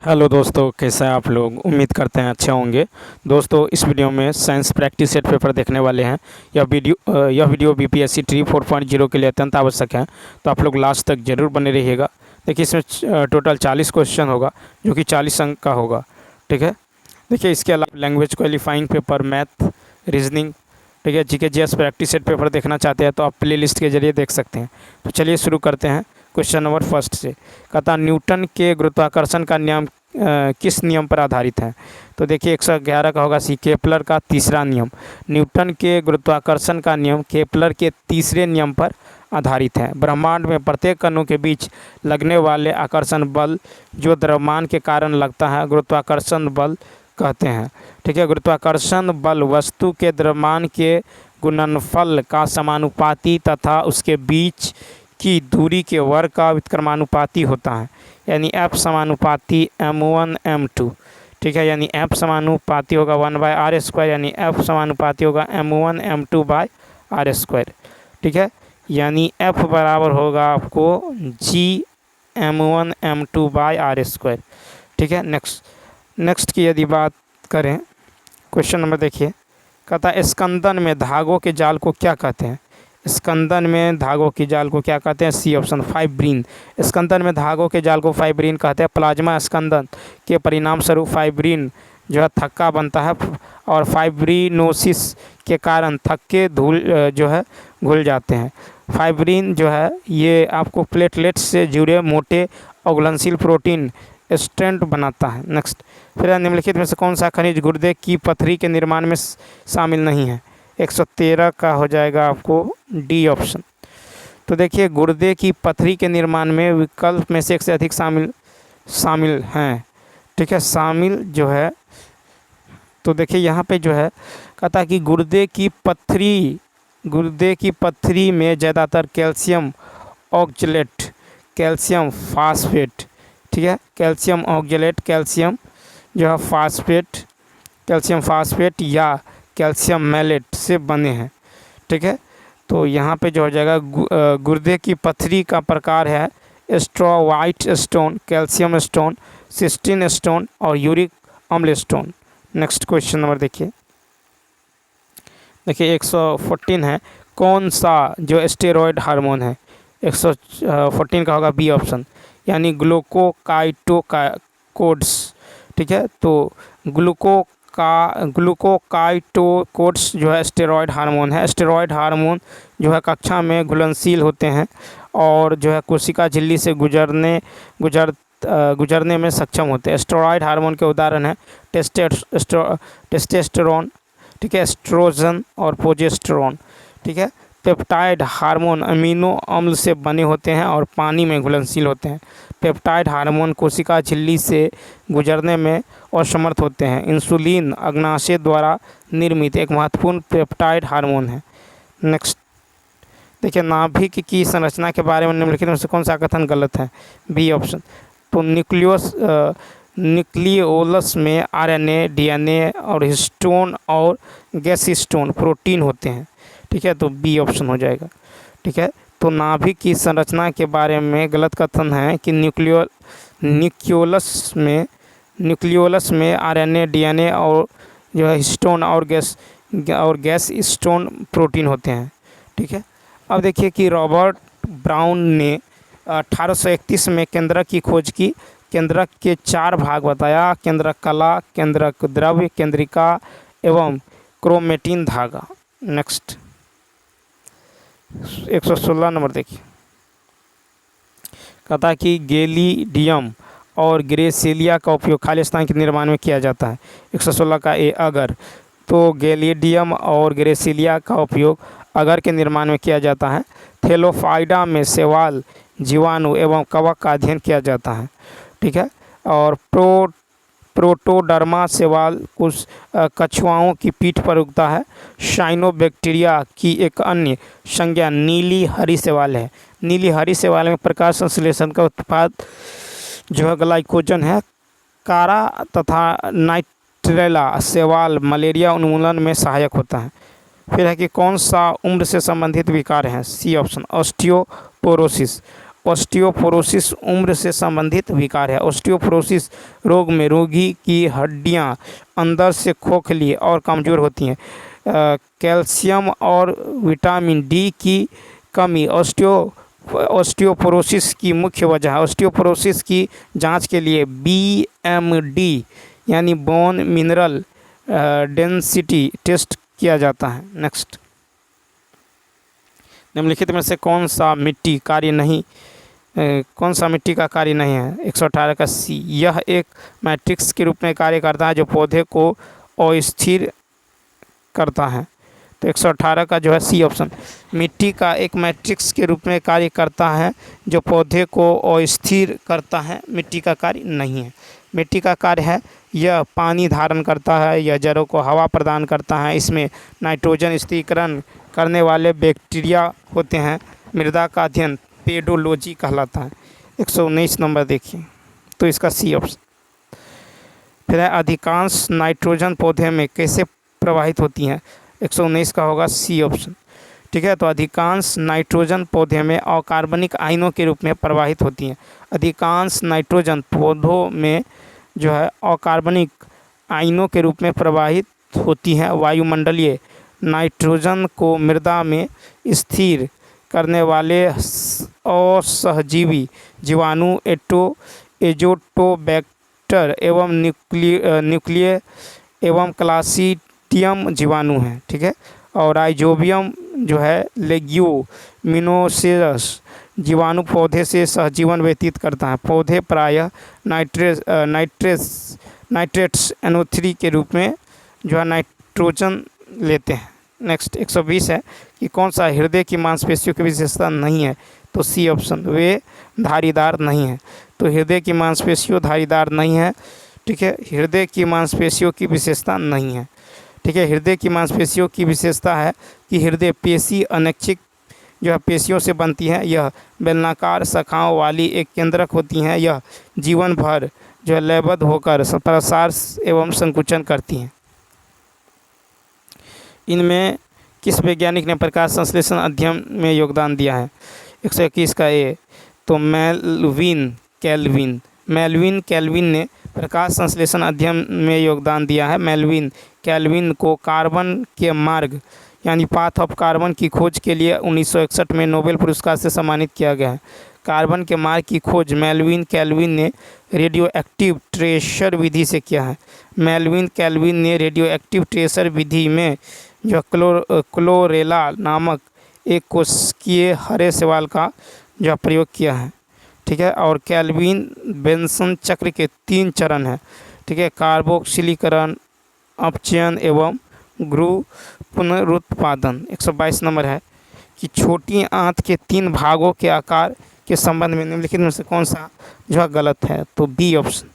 Hello दोस्तों, कैसे हैं आप लोग। उम्मीद करते हैं अच्छे होंगे। दोस्तों, इस वीडियो में साइंस प्रैक्टिस सेट पेपर देखने वाले हैं। यह वीडियो बीपीएससी ट्री 4.0 के लिए अत्यंत आवश्यक है, तो आप लोग लास्ट तक जरूर बने रहिएगा। देखिए, इसमें टोटल 40 क्वेश्चन होगा, जो कि 40 अंक का होगा। ठीक है। देखिए, इसके अलावा language qualifying paper, math, reasoning, ठीक है, GK GS practice set paper देखना चाहते हैं तो आप प्ले लिस्ट के जरिए देख सकते हैं। तो चलिए शुरू करते हैं क्वेश्चन नंबर फर्स्ट से। कहता न्यूटन के गुरुत्वाकर्षण का नियम किस नियम पर आधारित है। तो देखिए 111 का होगा सी, केपलर का तीसरा नियम। न्यूटन के गुरुत्वाकर्षण का नियम केपलर के तीसरे नियम पर आधारित है। ब्रह्मांड में प्रत्येक कणों के बीच लगने वाले आकर्षण बल जो द्रव्यमान के कारण लगता है, गुरुत्वाकर्षण बल कहते हैं। ठीक है। गुरुत्वाकर्षण बल वस्तु के द्रव्यमान के गुणनफल का समानुपाती तथा उसके बीच की दूरी के वर्ग का व्युत्क्रमानुपाती होता है, यानी F समानुपाती m1 m2। ठीक है, यानी F समानुपाती होगा 1/r², यानी F समानुपाती होगा m1 m2/r²। ठीक है, यानी F बराबर होगा आपको g m1 m2/r²। ठीक है। नेक्स्ट की यदि बात करें, क्वेश्चन नंबर देखिए। कहता स्कंदन में धागों के जाल को क्या कहते हैं। स्कंदन में धागों की जाल को क्या कहते हैं। C option, fibrin. स्कंदन में धागों के जाल को फाइब्रिन कहते हैं। प्लाज्मा स्कंदन के परिणाम स्वरूप फाइब्रिन जो है थक्का बनता है, और फाइब्रिनोसिस के कारण थक्के घुल जाते हैं। फाइब्रिन जो है ये आपको प्लेटलेट्स से जुड़े मोटे अघुलनशील प्रोटीन स्टेंट बनाता है। नेक्स्ट, फिर निम्नलिखित में से कौन सा खनिज गुर्दे की पथरी के निर्माण में शामिल नहीं है। 113 का हो जाएगा आपको डी ऑप्शन। तो देखिए, गुर्दे की पथरी के निर्माण में विकल्प में से एक से अधिक शामिल हैं। ठीक है, शामिल जो है, तो देखिए यहाँ पे जो है कहता कि गुर्दे की पथरी में ज़्यादातर कैल्शियम ऑक्जेलेट, कैल्शियम फास्फेट, ठीक है, कैल्शियम ऑक्जेलेट, कैल्शियम जो है फास्फेट, कैल्शियम फास्फेट या कैल्शियम मैलेट से बने हैं। ठीक है, तो यहाँ पे जो हो जाएगा गुर्दे की पथरी का प्रकार है white stone, calcium stone, cysteine stone और यूरिक अम्ल स्टोन। नेक्स्ट क्वेश्चन नंबर देखिए 114 है। कौन सा जो स्टेरॉयड हार्मोन है। 114 का होगा बी ऑप्शन, यानी ग्लूकोकाइटोकोड्स। ठीक है, तो ग्लूकोकाइटोकोड्स जो है स्टेरॉयड हार्मोन है। स्टेरॉयड हार्मोन जो है कक्षा में घुलनशील होते हैं और जो है कोशिका झिल्ली से गुजरने में सक्षम होते हैं। स्टेरॉयड हार्मोन के उदाहरण हैं टेस्टोस्टेरोन, ठीक है, एस्ट्रोजन और प्रोजेस्टेरोन। ठीक है, पेप्टाइड हार्मोन अमीनो अम्ल से बने होते हैं और पानी में घुलनशील होते हैं। पेप्टाइड हार्मोन कोशिका झिल्ली से गुजरने में असमर्थ होते हैं। इंसुलिन अग्नाशय द्वारा निर्मित एक महत्वपूर्ण पेप्टाइड हार्मोन है। नेक्स्ट देखिए, नाभिक की संरचना के बारे में निम्नलिखित में से कौन सा कथन गलत है। बी ऑप्शन, तो न्यूक्लियोलस में आरएनए, डीएनए और हिस्टोन और गैसिस्टोन प्रोटीन होते हैं। ठीक है, तो बी ऑप्शन हो जाएगा। ठीक है, तो नाभिक की संरचना के बारे में गलत कथन है कि न्यूक्लियोलस में आरएनए, डीएनए और जो है हिस्टोन और गैस स्टोन प्रोटीन होते हैं। ठीक है, अब देखिए कि रॉबर्ट ब्राउन ने 1831 में केंद्रक की खोज की। केंद्रक के 4 भाग बताया: केंद्रक कला, केंद्रक द्रव्य, केंद्रिका एवं क्रोमेटिन धागा। नेक्स्ट 116 नंबर देखिए। कहता कि गैलिडियम और ग्रेसिलिया का उपयोग खालिस्तान के निर्माण में किया जाता है। 116 का ए, अगर। तो गैलिडियम और ग्रेसिलिया का उपयोग अगर के निर्माण में किया जाता है। थेलोफाइडा में शैवाल, जीवाणु एवं कवक का अध्ययन किया जाता है। ठीक है, और प्रोटोडर्मा शैवाल कुछ कछुआओं की पीठ पर उगता है। साइनोबैक्टीरिया की एक अन्य संज्ञा नीली हरी शैवाल है। नीली हरी शैवाल में प्रकाश संश्लेषण का उत्पाद जो है ग्लाइकोजन है। कारा तथा नाइट्रेला शैवाल मलेरिया उन्मूलन में सहायक होता है। फिर है कि कौन सा उम्र से संबंधित विकार है। C option, osteoporosis. ऑस्टियोपोरोसिस उम्र से संबंधित विकार है। ऑस्टियोपोरोसिस रोग में रोगी की हड्डियां अंदर से खोखली और कमज़ोर होती हैं। कैल्शियम और विटामिन डी की कमी ऑस्टियोपोरोसिस की मुख्य वजह है। ऑस्टियोपोरोसिस की जांच के लिए BMD यानी बोन मिनरल डेंसिटी टेस्ट किया जाता है। नेक्स्ट, निम्नलिखित में से कौन सा मिट्टी का कार्य नहीं है? 118 का C, यह एक मैट्रिक्स के रूप में कार्य करता है जो पौधे को अस्थिर करता है। तो 118 का जो है C ऑप्शन, मिट्टी का एक मैट्रिक्स के रूप में कार्य करता है जो पौधे को अस्थिर करता है, मिट्टी का कार्य नहीं है। मिट्टी का कार्य है यह पानी धारण करता है, यह जड़ों को हवा प्रदान करता है, इसमें नाइट्रोजन स्थिरीकरण करने वाले बैक्टीरिया होते हैं। मृदा का अध्ययन पेडोलॉजी कहलाता है। 119 नंबर देखिए, तो इसका C ऑप्शन। फिर है अधिकांश नाइट्रोजन पौधे में कैसे प्रवाहित होती हैं? 119 का होगा C ऑप्शन। ठीक है, तो अधिकांश नाइट्रोजन पौधे में अकार्बनिक आयनों के रूप में प्रवाहित होती हैं। अधिकांश नाइट्रोजन पौधों में जो है अकार्बनिक आयनों के रूप में प्रवाहित होती हैं। वायुमंडलीय नाइट्रोजन को मृदा में स्थिर करने वाले असहजीवी जीवाणु एजोटोबैक्टर एवं न्यूक्लिय एवं क्लासिडियम जीवाणु हैं। ठीक है, और राइजोबियम जो है लेग्यूमिनोसेरस जीवाणु पौधे से सहजीवन व्यतीत करता है। पौधे प्रायः नाइट्रेट्स NO3 के रूप में जो है नाइट्रोजन लेते हैं। नेक्स्ट, 120 है कि कौन सा हृदय की मांसपेशियों की विशेषता नहीं है? तो C ऑप्शन, वे धारीदार नहीं है। तो हृदय की मांसपेशियों धारीदार नहीं है। ठीक है, हृदय की मांसपेशियों की विशेषता नहीं है। ठीक है, हृदय की मांसपेशियों की विशेषता है कि हृदय पेशी अनैच्छिक जो है पेशियों से बनती है। यह बेलनाकार शाखाओं वाली एक केंद्रक होती हैं। यह जीवन भर जो है लयबद्ध होकर प्रसार एवं संकुचन करती हैं। इनमें किस वैज्ञानिक ने प्रकाश संश्लेषण अध्ययन में योगदान दिया है? 121 का A, तो मेलविन कैल्विन ने प्रकाश संश्लेषण अध्ययन में योगदान दिया है। मेलविन कैल्विन को कार्बन के मार्ग यानी पाथ ऑफ कार्बन की खोज के लिए 1961 में नोबेल पुरस्कार से सम्मानित किया गया है। कार्बन के मार्ग की खोज मेलविन कैल्विन ने रेडियो एक्टिव ट्रेसर विधि से किया है। मेलविन कैल्विन ने रेडियो एक्टिव ट्रेसर विधि में जो क्लोरेला नामक एक कोशिकीय हरे शैवाल का जो प्रयोग किया है। ठीक है, और कैल्विन बेंसन चक्र के 3 चरण हैं। ठीक है, कार्बोक्सिलीकरण, अपचयन एवं पुनरुत्पादन। 122 नंबर है कि छोटी आंत के 3 भागों के आकार के संबंध में निम्नलिखित में से कौन सा जो है गलत है? तो B ऑप्शन।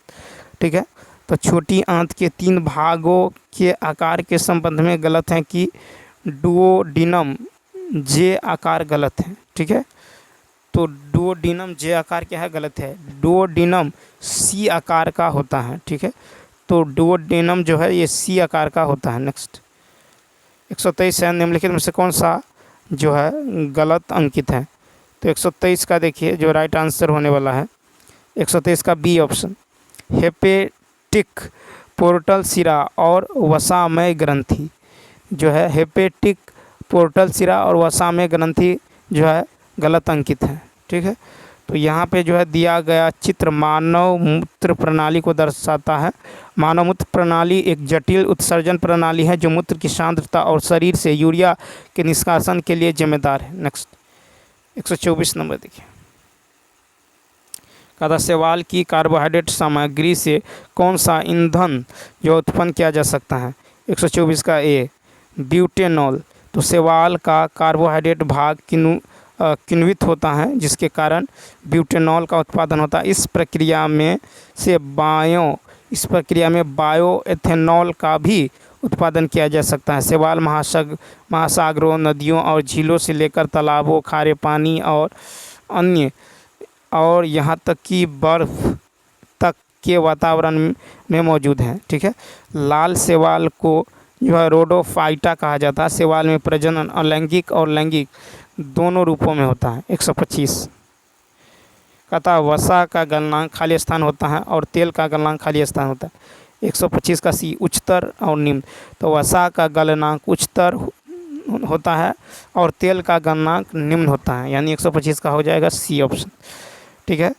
ठीक है, तो छोटी आंत के 3 भागों के आकार के संबंध में गलत है कि डुओडिनम J आकार गलत है। ठीक है, तो डुओडिनम J आकार क्या है? गलत है। डुओडिनम C आकार का होता है। ठीक है, तो डुओडिनम जो है ये C आकार का होता है। नेक्स्ट, 123 है, निम्नलिखित में से कौन सा जो है गलत अंकित है? तो 123 का देखिए जो राइट आंसर होने वाला है 123 का B ऑप्शन। हेपेटिक पोर्टल सिरा और वसामय ग्रंथि जो है हेपेटिक पोर्टल सिरा और वसामय ग्रंथि जो है गलत अंकित है। ठीक है, तो यहाँ पे जो है दिया गया चित्र मानव मूत्र प्रणाली को दर्शाता है। मानव मूत्र प्रणाली एक जटिल उत्सर्जन प्रणाली है जो मूत्र की सांद्रता और शरीर से यूरिया के निष्कासन के लिए जिम्मेदार है। नेक्स्ट, 124 नंबर देखिए, कहता शैवाल की कार्बोहाइड्रेट सामग्री से कौन सा ईंधन जो उत्पन्न किया जा सकता है? 124 का A, ब्यूटेनॉल। तो शैवाल का कार्बोहाइड्रेट भाग किण्वित होता है जिसके कारण ब्यूटेनॉल का उत्पादन होता है। इस प्रक्रिया में बायो एथेनॉल का भी उत्पादन किया जा सकता है। शैवाल महासागरों, नदियों और झीलों से लेकर तालाबों, खारे पानी और अन्य और यहाँ तक कि बर्फ तक के वातावरण में मौजूद हैं। ठीक है, लाल शैवाल को जो है रोडोफाइटा कहा जाता है। शैवाल में प्रजनन अलैंगिक और लैंगिक दोनों रूपों में होता है। 125 कहता वसा का गलनांक खाली स्थान होता है और तेल का गलनांक खाली स्थान होता है। 125 का सी, उच्चतर और निम्न। तो वसा का गलनांक उच्चतर होता है और तेल का गलनांक निम्न होता है, यानी 125 का हो जाएगा सी ऑप्शन। ठीक है,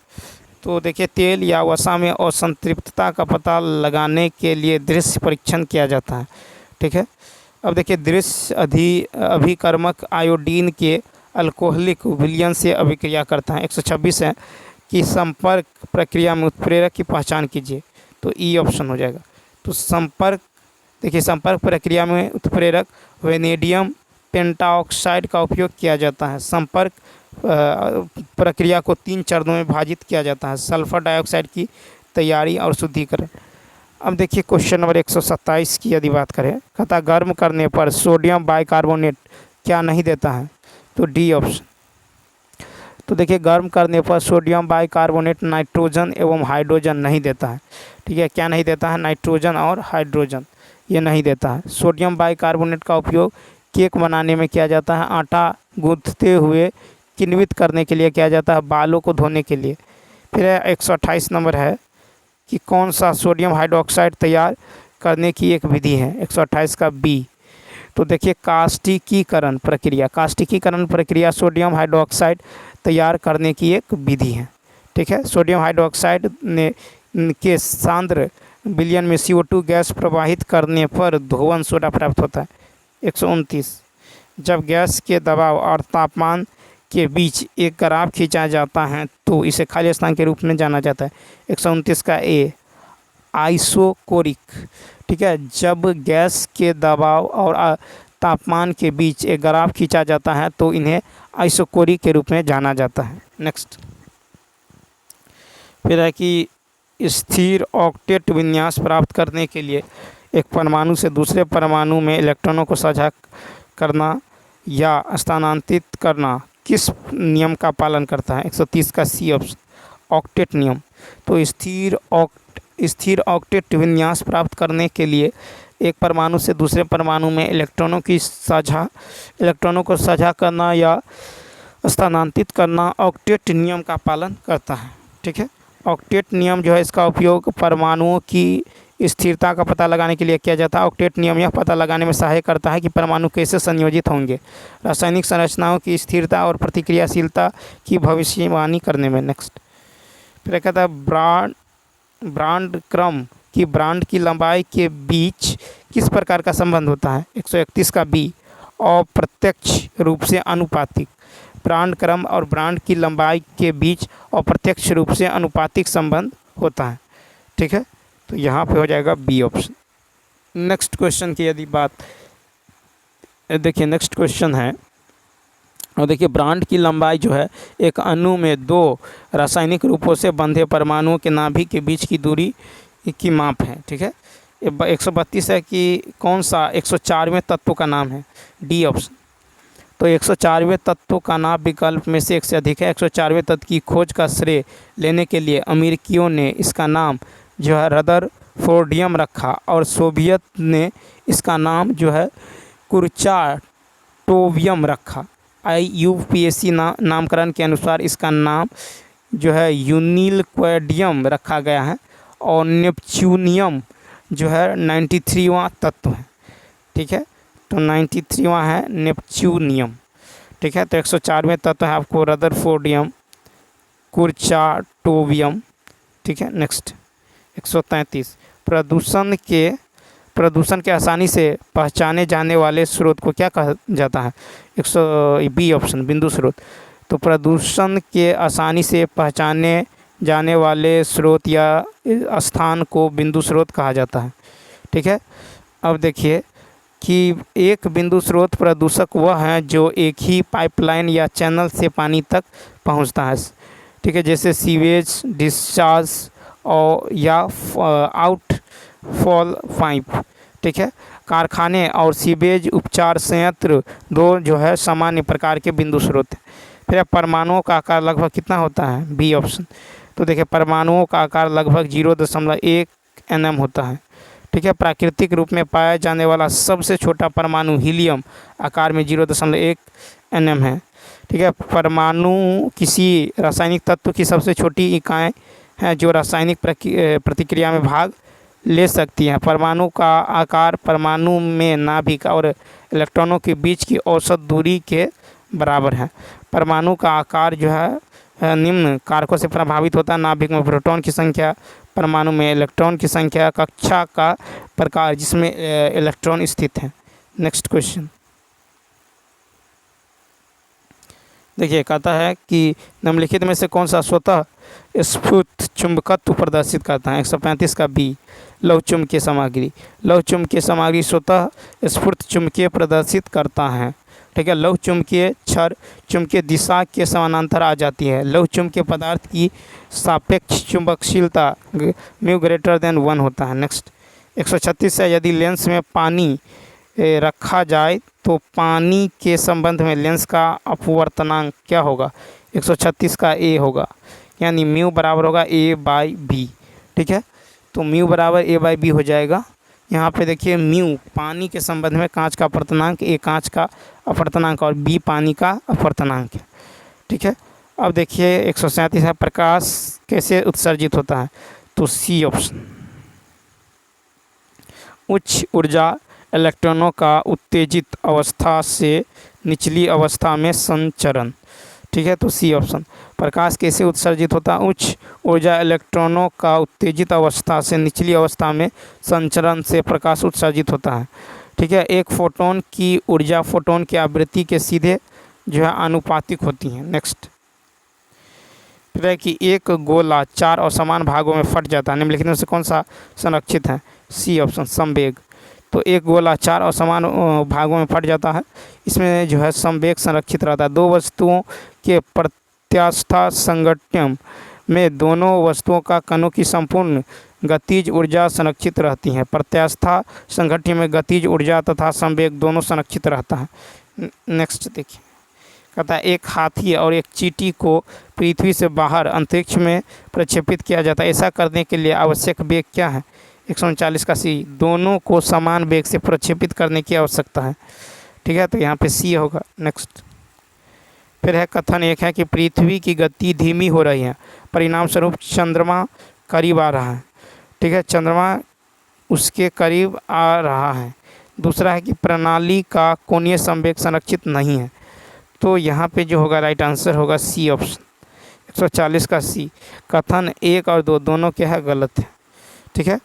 तो देखिए तेल या वसा में असंतृप्तता का पता लगाने के लिए दृश्य परीक्षण किया जाता है। ठीक है, अब देखिए दृश्य अभिकर्मक आयोडीन के अल्कोहलिक विलयन से अभिक्रिया करता है। 126 है कि संपर्क प्रक्रिया में उत्प्रेरक की पहचान कीजिए, तो ई ऑप्शन हो जाएगा। तो संपर्क, देखिए संपर्क प्रक्रिया में उत्प्रेरक वेनेडियम पेंटाऑक्साइड का उपयोग किया जाता है। संपर्क प्रक्रिया को 3 चरणों में विभाजित किया जाता है: सल्फर डाइऑक्साइड की तैयारी और शुद्धिकरण। अब देखिए क्वेश्चन नंबर 127 की यदि बात करें, कहता गर्म करने पर सोडियम बाइकार्बोनेट क्या नहीं देता है, तो डी ऑप्शन। तो देखिए गर्म करने पर सोडियम बाइकार्बोनेट नाइट्रोजन एवं हाइड्रोजन नहीं देता है। ठीक है, क्या नहीं देता है? नाइट्रोजन और हाइड्रोजन ये नहीं देता है। सोडियम बाइकार्बोनेट का उपयोग केक बनाने में किया जाता है, आटा गूंथते हुए किण्वित करने के लिए किया जाता है, बालों को धोने के लिए। फिर 128 नंबर है कि कौन सा सोडियम हाइड्रोक्साइड तैयार करने की एक विधि है, 128 का बी। तो देखिए कास्टिकीकरण प्रक्रिया, कास्टिकीकरण प्रक्रिया सोडियम हाइड्रोक्साइड तैयार करने की एक विधि है। ठीक है, सोडियम हाइड्रोक्साइड ने के सांद्र विलयन में CO2 गैस प्रवाहित करने पर धोवन सोडा प्राप्त होता है। 129 जब गैस के दबाव और तापमान के बीच एक ग्राफ खींचा जाता है तो इसे खाली स्थान के रूप में जाना जाता है। 129 का ए, आइसोकोरिक। ठीक है, जब गैस के दबाव और तापमान के बीच एक ग्राफ खींचा जाता है तो इन्हें आइसोकोरिक के रूप में जाना जाता है। नेक्स्ट फिर है कि स्थिर ऑक्टेट विन्यास प्राप्त करने के लिए एक परमाणु से दूसरे परमाणु में इलेक्ट्रॉनों को साझा करना या स्थानांतरित करना किस नियम का पालन करता है? 130 का सी ऑप्शन, ऑक्टेट नियम। तो स्थिर ऑक्टेट विन्यास प्राप्त करने के लिए एक परमाणु से दूसरे परमाणु में इलेक्ट्रॉनों को साझा करना या स्थानांतरित करना ऑक्टेट नियम का पालन करता है। ठीक है, ऑक्टेट नियम जो है इसका उपयोग परमाणुओं की स्थिरता का पता लगाने के लिए किया जाता है। ऑक्टेट नियम यह पता लगाने में सहायक करता है कि परमाणु कैसे संयोजित होंगे, रासायनिक संरचनाओं की स्थिरता और प्रतिक्रियाशीलता की भविष्यवाणी करने में। नेक्स्ट फिर कहता है ब्रांड क्रम की ब्रांड की लंबाई के बीच किस प्रकार का संबंध होता है? 131 का बी, अप्रत्यक्ष रूप से अनुपातिक। ब्रांड क्रम और ब्रांड की लंबाई के बीच अप्रत्यक्ष रूप से अनुपातिक संबंध होता है। ठीक है, तो यहाँ पे हो जाएगा बी ऑप्शन। नेक्स्ट क्वेश्चन की यदि बात देखिए, नेक्स्ट क्वेश्चन है और देखिए ब्रांड की लंबाई जो है एक अणु में 2 रासायनिक रूपों से बंधे परमाणुओं के नाभिक के बीच की दूरी की माप है। ठीक है, 132 है कि कौन सा 104वें तत्व का नाम है? D option. तो 104वें तत्व का नाम विकल्प में से एक से अधिक है। 104वें तत्व की खोज का श्रेय लेने के लिए अमेरिकियों ने इसका नाम जो है रदरफोर्डियम रखा और सोवियत ने इसका नाम जो है कुर्चाटोवियम रखा। IUPAC नामकरण के अनुसार इसका नाम जो है यूनिलक्वेडियम रखा गया है और नेपच्यूनियम जो है 93वां तत्व है। ठीक है, तो 93वां है नेपच्यूनियम। ठीक है, तो 104वें तत्व है आपको रदरफोर्डियम, कुर्चाटोवियम। ठीक है, नेक्स्ट 133 प्रदूषण के आसानी से पहचाने जाने वाले स्रोत को क्या कहा जाता है? 100 बी ऑप्शन, बिंदु स्रोत। तो प्रदूषण के आसानी से पहचाने जाने वाले स्रोत या स्थान को बिंदु स्रोत कहा जाता है। ठीक है, अब देखिए कि एक बिंदु स्रोत प्रदूषक वह है जो एक ही पाइपलाइन या चैनल से पानी तक पहुंचता है। ठीक है, जैसे सीवेज डिस्चार्ज और या आउटफॉल पाइप। ठीक है, कारखाने और सीवेज उपचार संयंत्र 2 जो है सामान्य प्रकार के बिंदु स्रोत हैं। फिर परमाणुओं का आकार लगभग कितना होता है? B option. तो देखिए परमाणुओं का आकार लगभग 0.1 nm होता है। ठीक है, प्राकृतिक रूप में पाया जाने वाला सबसे छोटा परमाणु हीलियम आकार में 0.1 nm है। ठीक है। परमाणु किसी रासायनिक तत्व की सबसे छोटी इकाई है जो रासायनिक प्रतिक्रिया में भाग ले सकती हैं। परमाणु का आकार परमाणु में नाभिक और इलेक्ट्रॉनों के बीच की औसत दूरी के बराबर है। परमाणु का आकार जो है निम्न कारकों से प्रभावित होता है: नाभिक में प्रोटॉन की संख्या, परमाणु में इलेक्ट्रॉन की संख्या, कक्षा का प्रकार जिसमें इलेक्ट्रॉन स्थित है। नेक्स्ट क्वेश्चन देखिए, कहता है कि निम्नलिखित में से कौन सा स्वतः स्फुट चुंबकत्व प्रदर्शित करता है? 135 का बी, लौह चुंबकीय सामग्री। लौह चुंबकीय सामग्री स्वतः स्फुट चुंबकीय प्रदर्शित करता है। ठीक है। लौह चुंबकीय क्षण चुंबकीय दिशा के समानांतर आ जाती है। लौह चुंबकीय पदार्थ की सापेक्ष चुंबकशीलता म्यू ग्रेटर देन 1 होता है। नेक्स्ट 136 है, यदि लेंस में पानी रखा जाए तो पानी के संबंध में लेंस का अपवर्तनांक क्या होगा? 136 का ए होगा, यानी म्यू बराबर होगा A/B। ठीक है, तो म्यू बराबर A/B हो जाएगा। यहाँ पे देखिए म्यू पानी के संबंध में कांच का अपवर्तनांक, ए कांच का अपवर्तनांक और बी पानी का अपवर्तनांक है। ठीक है, अब देखिए 137 है, प्रकाश कैसे उत्सर्जित होता है? तो सी ऑप्शन। उच्च ऊर्जा इलेक्ट्रॉनों का उत्तेजित अवस्था से निचली अवस्था में संचरण। ठीक है, तो सी ऑप्शन। प्रकाश कैसे उत्सर्जित होता है? उच्च ऊर्जा इलेक्ट्रॉनों का उत्तेजित अवस्था से निचली अवस्था में संचरण से प्रकाश उत्सर्जित होता है। ठीक है, एक फोटोन की ऊर्जा फोटोन की आवृत्ति के सीधे जो है आनुपातिक होती है। नेक्स्ट फिर है कि एक गोला 4 असमान भागों में फट जाता है, निम्नलिखित में से कौन सा संरक्षित है? सी ऑप्शन, संवेग। तो एक गोला 4 असमान भागों में फट जाता है, इसमें जो है संवेग संरक्षित रहता है। दो वस्तुओं के प्रत्यास्था संघट्य में दोनों वस्तुओं का कणों की संपूर्ण गतिज ऊर्जा संरक्षित रहती है। प्रत्यास्था संघट्य में गतिज ऊर्जा तथा संवेग दोनों संरक्षित रहता है। नेक्स्ट देखिए, कहता है एक हाथी और एक चींटी को पृथ्वी से बाहर अंतरिक्ष में प्रक्षेपित किया जाता है, ऐसा करने के लिए आवश्यक वेग क्या है? 139 का सी, दोनों को समान वेग से प्रक्षेपित करने की आवश्यकता है। ठीक है, तो यहाँ पे सी होगा। नेक्स्ट फिर है कथन एक है कि पृथ्वी की गति धीमी हो रही है, परिणाम स्वरूप चंद्रमा करीब आ रहा है। ठीक है, चंद्रमा उसके करीब आ रहा है। दूसरा है कि प्रणाली का कोणीय संवेग संरक्षित नहीं है। तो यहाँ पे जो होगा राइट आंसर होगा सी ऑप्शन, 140 का सी। कथन 1 और 2 दोनों क्या है? गलत है। ठीक है,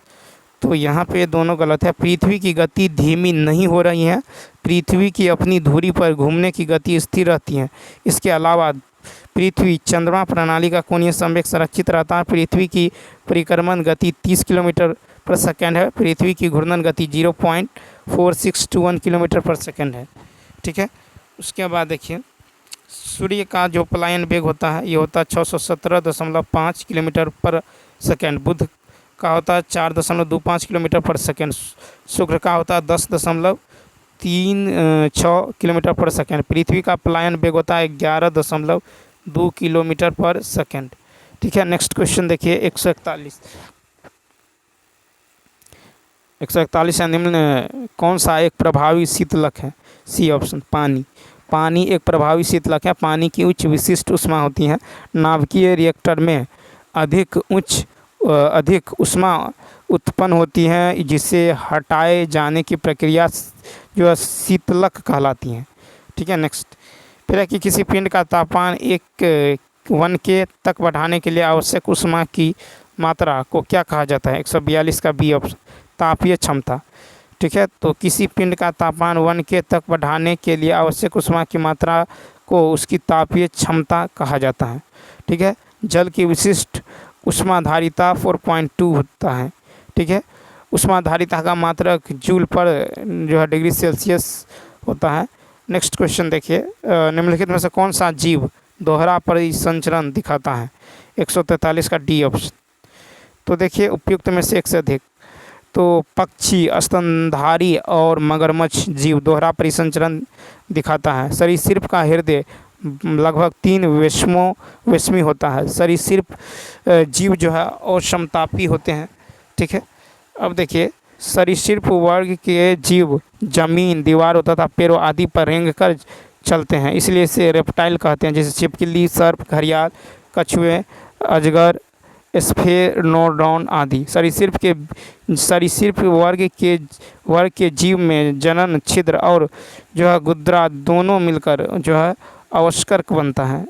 तो यहाँ पे दोनों गलत है। पृथ्वी की गति धीमी नहीं हो रही है, पृथ्वी की अपनी धुरी पर घूमने की गति स्थिर रहती है। इसके अलावा पृथ्वी चंद्रमा प्रणाली का कोणीय संवेग संरक्षित रहता है। पृथ्वी की परिक्रमण गति 30 किलोमीटर पर सेकेंड है, पृथ्वी की घूर्णन गति 0.4621 किलोमीटर पर सेकेंड है। ठीक है, उसके बाद देखिए सूर्य का जो पलायन वेग होता है ये होता है 617.5 किलोमीटर पर सेकेंड। बुध का होता है 4.25 किलोमीटर पर सेकेंड। शुक्र का होता है 10.36 किलोमीटर पर सेकेंड। पृथ्वी का पलायन वेग होता है 11.2 किलोमीटर पर सेकेंड। ठीक है, नेक्स्ट क्वेश्चन देखिए 141 है, निम्न कौन सा एक प्रभावी शीतलक है? सी ऑप्शन, पानी। पानी एक प्रभावी शीतलक है। पानी की उच्च विशिष्ट ऊष्मा होती है। नाभिकीय रिएक्टर में अधिक ऊष्मा उत्पन्न होती है, जिसे हटाए जाने की प्रक्रिया जो है शीतलक कहलाती है। ठीक है, नेक्स्ट फिर है कि किसी पिंड का तापमान 1 K तक बढ़ाने के लिए आवश्यक ऊष्मा की मात्रा को क्या कहा जाता है? 142 का बी ऑप्शन, तापीय क्षमता। ठीक है, तो किसी पिंड का तापमान 1 K तक बढ़ाने के लिए आवश्यक ऊष्मा की मात्रा को उसकी तापीय क्षमता कहा जाता है। ठीक है, जल की विशिष्ट ऊष्माधारिता 4.2 होता है। ठीक है, ऊष्माधारिता का मात्रक जूल पर जो है डिग्री सेल्सियस होता है। नेक्स्ट क्वेश्चन देखिए, निम्नलिखित में से कौन सा जीव दोहरा परिसंचरण दिखाता है? 143 का डी ऑप्शन। तो देखिए उपयुक्त में से एक से अधिक, तो पक्षी, स्तनधारी और मगरमच्छ जीव दोहरा परिसंचरण दिखाता है। सरीसृप का हृदय लगभग 3 वेश्मी होता है। सरीसृप जीव जो है अवशमतापी होते हैं। ठीक है, अब देखिए सरीसृप वर्ग के जीव जमीन, दीवारों तथा पेड़ों आदि पर रेंगकर चलते हैं, इसलिए इसे रेप्टाइल कहते हैं, जैसे छिपकली, सर्प, घड़ियाल, कछुए, अजगर, स्फेनोडॉन आदि। सरीसृप वर्ग के जीव में जनन, छिद्र और जो है गुद्रा दोनों मिलकर जो है अवस्कर्क बनता है।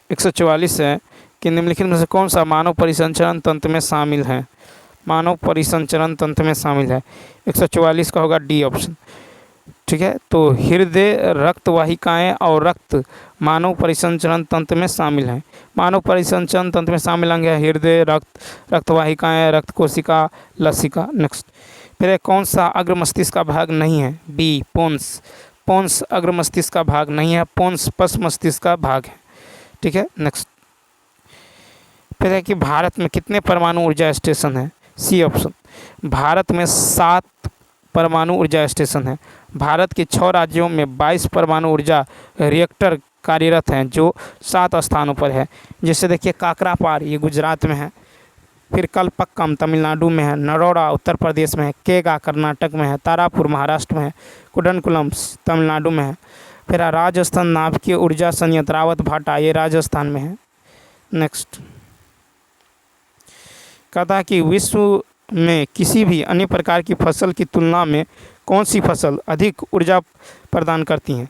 144 है कि निम्नलिखित में से कौन सा मानव परिसंचरण तंत्र में शामिल है। मानव परिसंचरण तंत्र में शामिल है 144 का होगा डी ऑप्शन। ठीक है, तो हृदय, रक्त वाहिकाएँ और रक्त मानव परिसंचरण तंत्र में शामिल हैं। मानव परिसंचरण तंत्र में शामिल अंग है हृदय, रक्त वाहिकाएँ, रक्त कोशिका, लसिका। नेक्स्ट, फिर कौन सा अग्र मस्तिष्क का भाग नहीं है। बी पोन्स। पोन्स अग्र मस्तिष्क का भाग नहीं है, पोन्स पश्च मस्तिष्क का भाग है। ठीक है, नेक्स्ट, फिर है कि भारत में कितने परमाणु ऊर्जा स्टेशन है। C option. भारत में 7 परमाणु ऊर्जा स्टेशन है। भारत के 6 राज्यों में 22 परमाणु ऊर्जा रिएक्टर कार्यरत हैं, जो 7 स्थानों पर है। जैसे देखिए काकरापार, ये गुजरात में है, फिर कलपक्कम तमिलनाडु में है, नरोड़ा उत्तर प्रदेश में है, केगा कर्नाटक में है, तारापुर महाराष्ट्र में है, कुडनकुलम तमिलनाडु में है, फिर राजस्थान नाभिकीय ऊर्जा संयंत्र रावत भाटा, ये राजस्थान में है। नेक्स्ट, कहता है कि विश्व में किसी भी अन्य प्रकार की फसल की तुलना में कौन सी फसल अधिक ऊर्जा प्रदान करती है।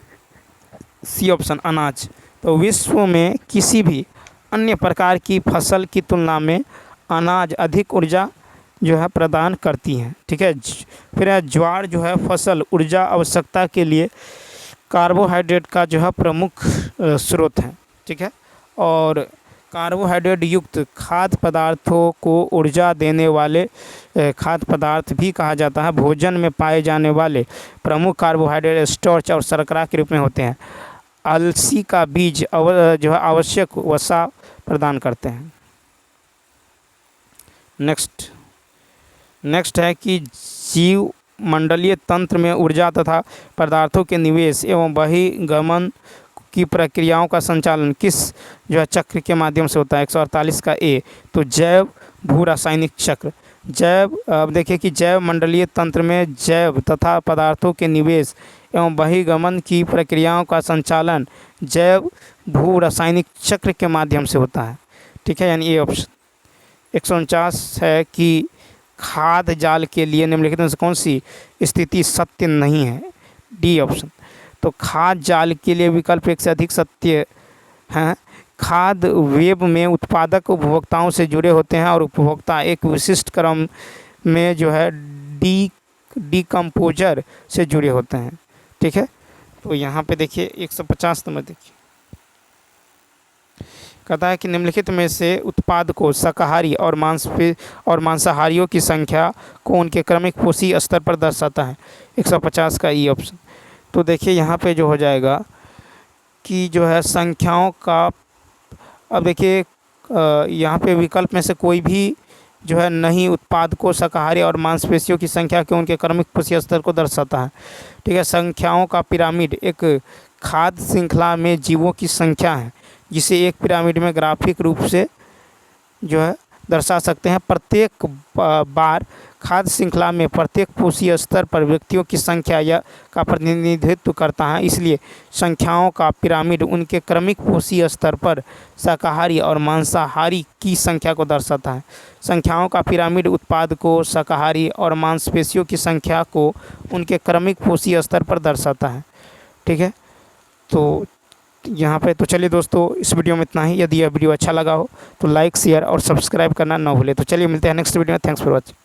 सी ऑप्शन अनाज। तो विश्व में किसी भी अन्य प्रकार की फसल की तुलना में अनाज अधिक ऊर्जा जो है प्रदान करती हैं। ठीक है, फिर है ज्वार जो है फसल ऊर्जा आवश्यकता के लिए कार्बोहाइड्रेट का जो है प्रमुख स्रोत है। ठीक है, और कार्बोहाइड्रेट युक्त खाद्य पदार्थों को ऊर्जा देने वाले खाद्य पदार्थ भी कहा जाता है। भोजन में पाए जाने वाले प्रमुख कार्बोहाइड्रेट स्टार्च और शर्करा के रूप में होते हैं। अलसी का बीज जो है आवश्यक वसा प्रदान करते हैं। नेक्स्ट है कि जीव मंडलीय तंत्र में ऊर्जा तथा पदार्थों के निवेश एवं बहिर्गमन की प्रक्रियाओं का संचालन किस जो है चक्र के माध्यम से होता है। 148 का ए। तो जैव भू रासायनिक चक्र। अब देखिए कि जैव मंडलीय तंत्र में जैव तथा पदार्थों के निवेश एवं बहिर्गमन की प्रक्रियाओं का संचालन जैव भू रासायनिक चक्र के माध्यम से होता है। ठीक है, यानी ए ऑप्शन। 149 है कि खाद्य जाल के लिए निम्नलिखित में से कौन सी स्थिति सत्य नहीं है। D option. तो खाद्य जाल के लिए विकल्प 1 से अधिक सत्य हैं। खाद्य वेब में उत्पादक उपभोक्ताओं से जुड़े होते हैं और उपभोक्ता एक विशिष्ट क्रम में जो है डीकम्पोजर से जुड़े होते हैं। ठीक है, तो यहाँ पे देखिए 150 नंबर देखिए, कहता है कि निम्नलिखित में से उत्पाद को शाकाहारी और मांसाहारियों की संख्या को उनके क्रमिक पोषी स्तर पर दर्शाता है। 150 का ई ऑप्शन। तो देखिए यहाँ पे जो हो जाएगा कि जो है संख्याओं का, अब देखिए यहाँ पे विकल्प में से कोई भी जो है नहीं उत्पाद को शाकाहारी और मांसपेशियों की संख्या के उनके क्रमिक पोषी स्तर को दर्शाता है। ठीक है, संख्याओं का पिरामिड एक खाद्य श्रृंखला में जीवों की संख्या है, जिसे एक पिरामिड में ग्राफिक रूप से जो है दर्शा सकते हैं। प्रत्येक बार खाद्य श्रृंखला में प्रत्येक पोषीय स्तर पर व्यक्तियों की संख्या का प्रतिनिधित्व करता है, इसलिए संख्याओं का पिरामिड उनके क्रमिक पोषीय स्तर पर शाकाहारी और मांसाहारी की संख्या को दर्शाता है। संख्याओं का पिरामिड उत्पाद को शाकाहारी और मांसपेशियों की संख्या को उनके क्रमिक पोषीय स्तर पर दर्शाता है। ठीक है, तो यहाँ पे तो चलिए दोस्तों, इस वीडियो में इतना ही। यदि यह वीडियो अच्छा लगा हो तो लाइक, शेयर और सब्सक्राइब करना ना भूलें। तो चलिए मिलते हैं नेक्स्ट वीडियो में। Thanks for watching.